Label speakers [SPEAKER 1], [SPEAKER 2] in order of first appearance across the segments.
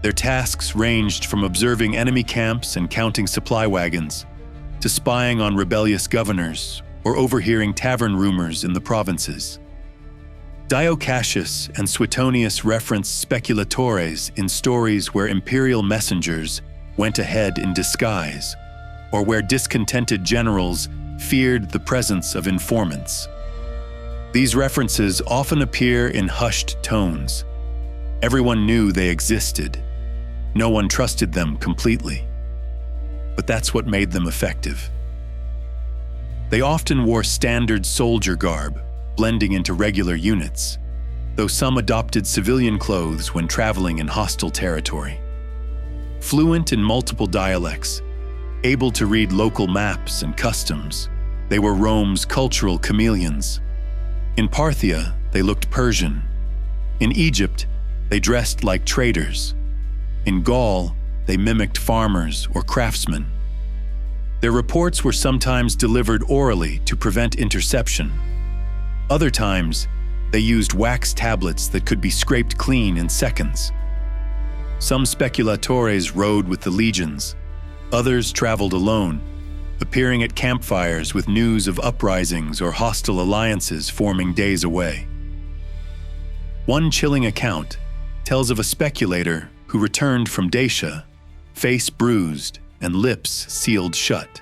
[SPEAKER 1] Their tasks ranged from observing enemy camps and counting supply wagons, to spying on rebellious governors or overhearing tavern rumors in the provinces. Dio Cassius and Suetonius reference Speculatores in stories where imperial messengers went ahead in disguise, or where discontented generals feared the presence of informants. These references often appear in hushed tones. Everyone knew they existed. No one trusted them completely. But that's what made them effective. They often wore standard soldier garb, blending into regular units, though some adopted civilian clothes when traveling in hostile territory. Fluent in multiple dialects, able to read local maps and customs, they were Rome's cultural chameleons. In Parthia, they looked Persian. In Egypt, they dressed like traders. In Gaul, they mimicked farmers or craftsmen. Their reports were sometimes delivered orally to prevent interception. Other times, they used wax tablets that could be scraped clean in seconds. Some speculatores rode with the legions. Others traveled alone, appearing at campfires with news of uprisings or hostile alliances forming days away. One chilling account tells of a speculator who returned from Dacia, face bruised and lips sealed shut,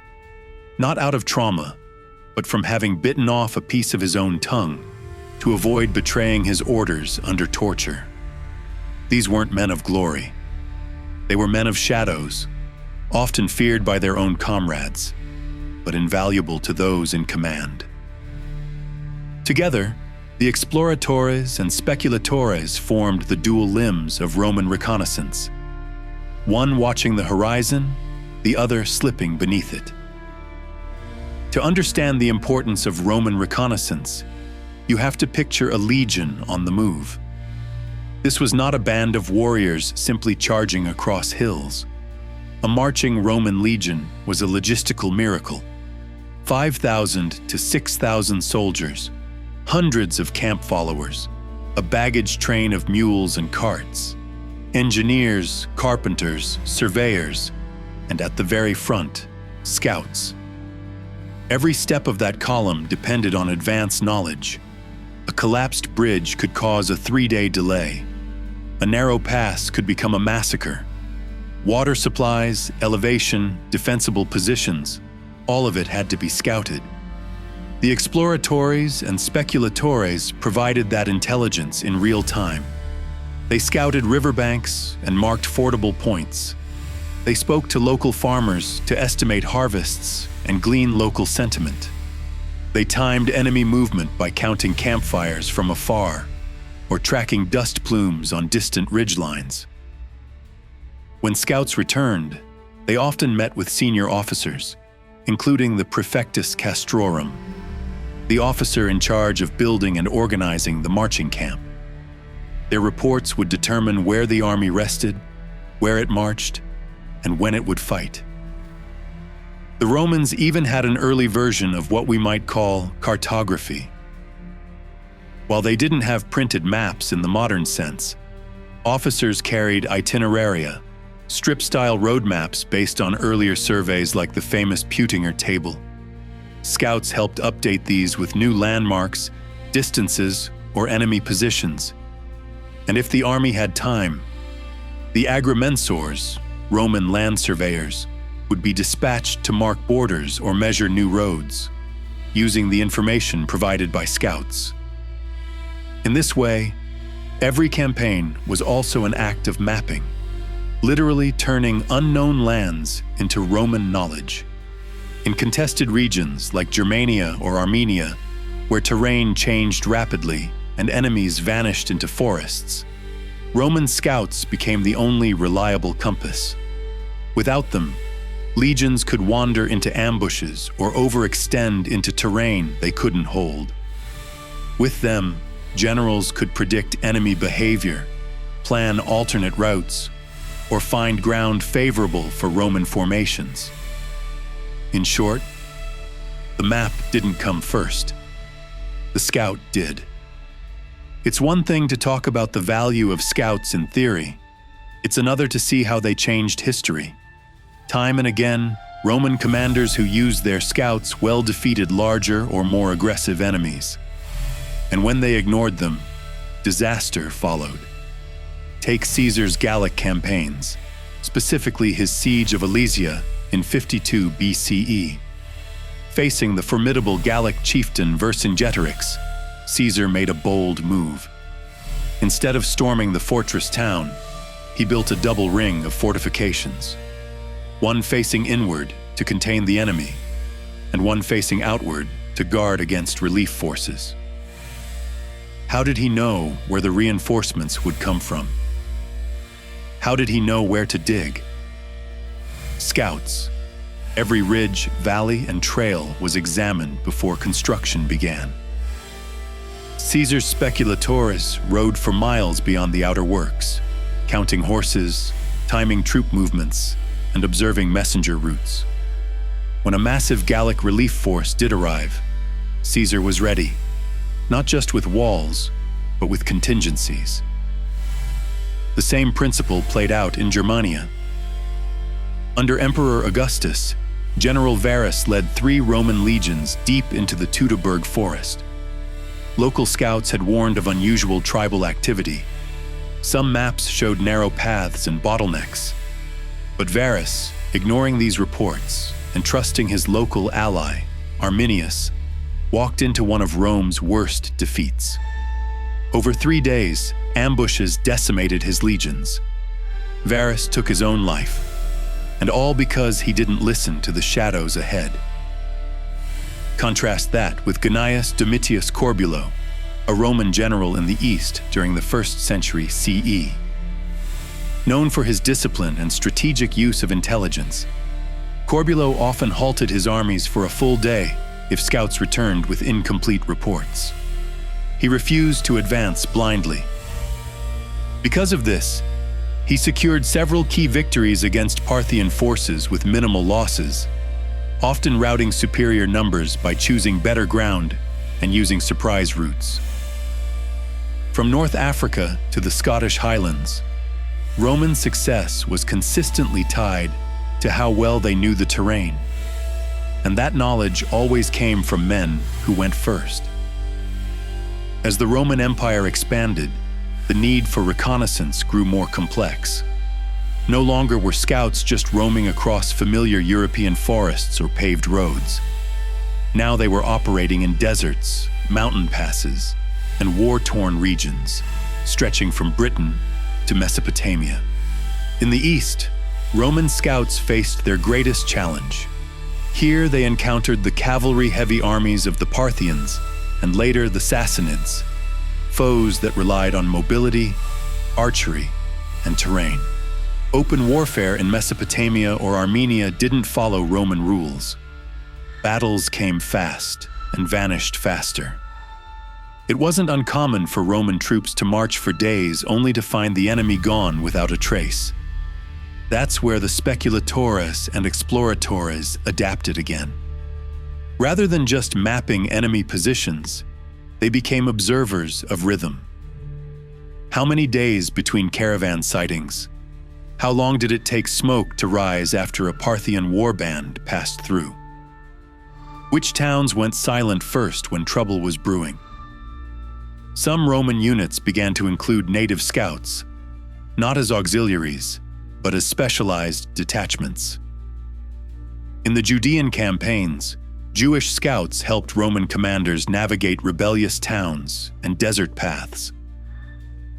[SPEAKER 1] not out of trauma, but from having bitten off a piece of his own tongue to avoid betraying his orders under torture. These weren't men of glory. They were men of shadows, often feared by their own comrades, but invaluable to those in command. Together, the Exploratores and Speculatores formed the dual limbs of Roman reconnaissance, one watching the horizon, the other slipping beneath it. To understand the importance of Roman reconnaissance, you have to picture a legion on the move. This was not a band of warriors simply charging across hills. A marching Roman legion was a logistical miracle. 5,000 to 6,000 soldiers, hundreds of camp followers, a baggage train of mules and carts, engineers, carpenters, surveyors, and at the very front, scouts. Every step of that column depended on advance knowledge. A collapsed bridge could cause a 3-day delay. A narrow pass could become a massacre. Water supplies, elevation, defensible positions, all of it had to be scouted. The Exploratores and Speculatores provided that intelligence in real time. They scouted riverbanks and marked fordable points. They spoke to local farmers to estimate harvests and glean local sentiment. They timed enemy movement by counting campfires from afar or tracking dust plumes on distant ridgelines. When scouts returned, they often met with senior officers, including the Praefectus Castrorum, the officer in charge of building and organizing the marching camp. Their reports would determine where the army rested, where it marched, and when it would fight. The Romans even had an early version of what we might call cartography. While they didn't have printed maps in the modern sense, officers carried itineraria, strip-style road maps based on earlier surveys like the famous Peutinger Table. Scouts helped update these with new landmarks, distances, or enemy positions. And if the army had time, the agrimensors, Roman land surveyors, would be dispatched to mark borders or measure new roads, using the information provided by scouts. In this way, every campaign was also an act of mapping, literally turning unknown lands into Roman knowledge. In contested regions like Germania or Armenia, where terrain changed rapidly and enemies vanished into forests, Roman scouts became the only reliable compass. Without them, legions could wander into ambushes or overextend into terrain they couldn't hold. With them, generals could predict enemy behavior, plan alternate routes, or find ground favorable for Roman formations. In short, the map didn't come first. The scout did. It's one thing to talk about the value of scouts in theory, It's another to see how they changed history. Time and again, Roman commanders who used their scouts well defeated larger or more aggressive enemies. And when they ignored them, disaster followed. Take Caesar's Gallic campaigns, specifically his siege of Alesia in 52 BCE. Facing the formidable Gallic chieftain Vercingetorix, Caesar made a bold move. Instead of storming the fortress town, he built a double ring of fortifications, one facing inward to contain the enemy, and one facing outward to guard against relief forces. How did he know where the reinforcements would come from? How did he know where to dig? Scouts. Every ridge, valley, and trail was examined before construction began. Caesar's Speculatores rode for miles beyond the outer works, counting horses, timing troop movements, and observing messenger routes. When a massive Gallic relief force did arrive, Caesar was ready, not just with walls, but with contingencies. The same principle played out in Germania. Under Emperor Augustus, General Varus led 3 Roman legions deep into the Teutoburg forest. Local scouts had warned of unusual tribal activity. Some maps showed narrow paths and bottlenecks. But Varus, ignoring these reports and trusting his local ally, Arminius, walked into one of Rome's worst defeats. Over 3 days, ambushes decimated his legions. Varus took his own life, and all because he didn't listen to the shadows ahead. Contrast that with Gnaeus Domitius Corbulo, a Roman general in the east during the 1st century CE. Known for his discipline and strategic use of intelligence, Corbulo often halted his armies for a full day if scouts returned with incomplete reports. He refused to advance blindly. Because of this, he secured several key victories against Parthian forces with minimal losses, often routing superior numbers by choosing better ground and using surprise routes. From North Africa to the Scottish Highlands, Roman success was consistently tied to how well they knew the terrain, and that knowledge always came from men who went first. As the Roman Empire expanded, the need for reconnaissance grew more complex. No longer were scouts just roaming across familiar European forests or paved roads. Now they were operating in deserts, mountain passes, and war-torn regions, stretching from Britain to Mesopotamia. In the east, Roman scouts faced their greatest challenge. Here they encountered the cavalry-heavy armies of the Parthians and later the Sassanids, foes that relied on mobility, archery, and terrain. Open warfare in Mesopotamia or Armenia didn't follow Roman rules. Battles came fast and vanished faster. It wasn't uncommon for Roman troops to march for days only to find the enemy gone without a trace. That's where the Speculatores and Exploratores adapted again. Rather than just mapping enemy positions, they became observers of rhythm. How many days between caravan sightings? How long did it take smoke to rise after a Parthian warband passed through? Which towns went silent first when trouble was brewing? Some Roman units began to include native scouts, not as auxiliaries, but as specialized detachments. In the Judean campaigns, Jewish scouts helped Roman commanders navigate rebellious towns and desert paths.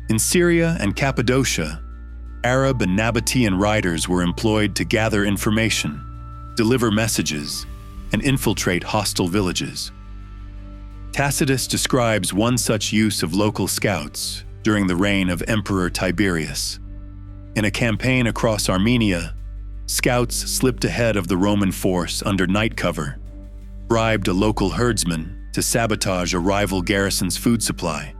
[SPEAKER 1] In Syria and Cappadocia, Arab and Nabatean riders were employed to gather information, deliver messages, and infiltrate hostile villages. Tacitus describes one such use of local scouts during the reign of Emperor Tiberius. In a campaign across Armenia, scouts slipped ahead of the Roman force under night cover, bribed a local herdsman to sabotage a rival garrison's food supply,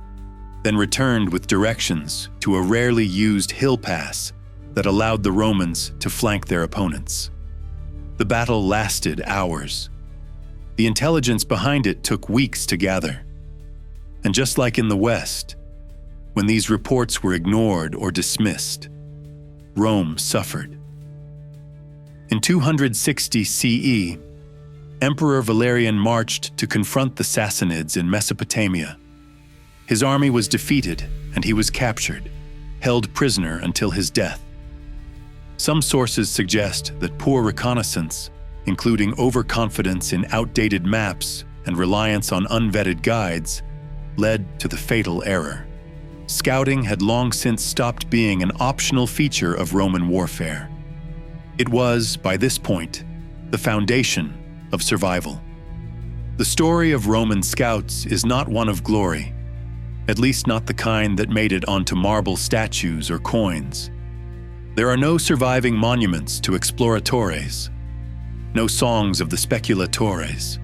[SPEAKER 1] then returned with directions to a rarely used hill pass that allowed the Romans to flank their opponents. The battle lasted hours. The intelligence behind it took weeks to gather. And just like in the West, when these reports were ignored or dismissed, Rome suffered. In 260 CE, Emperor Valerian marched to confront the Sassanids in Mesopotamia. His army was defeated and he was captured, held prisoner until his death. Some sources suggest that poor reconnaissance, including overconfidence in outdated maps and reliance on unvetted guides, led to the fatal error. Scouting had long since stopped being an optional feature of Roman warfare. It was, by this point, the foundation of survival. The story of Roman scouts is not one of glory, at least not the kind that made it onto marble statues or coins. There are no surviving monuments to Exploratores, no songs of the Speculatores.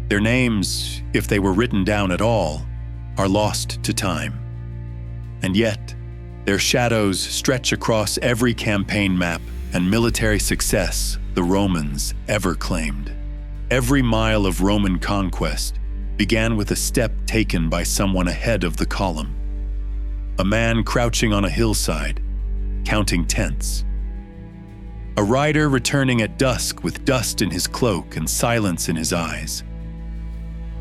[SPEAKER 1] Their names, if they were written down at all, are lost to time. And yet, their shadows stretch across every campaign map and military success the Romans ever claimed. Every mile of Roman conquest began with a step taken by someone ahead of the column. A man crouching on a hillside, counting tents. A rider returning at dusk with dust in his cloak and silence in his eyes.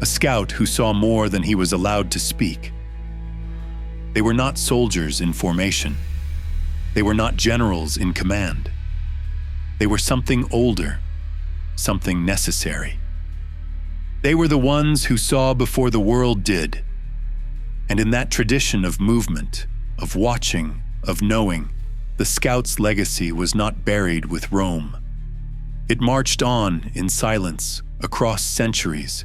[SPEAKER 1] A scout who saw more than he was allowed to speak. They were not soldiers in formation. They were not generals in command. They were something older, something necessary. They were the ones who saw before the world did. And in that tradition of movement, of watching, of knowing, the scouts' legacy was not buried with Rome. It marched on in silence across centuries,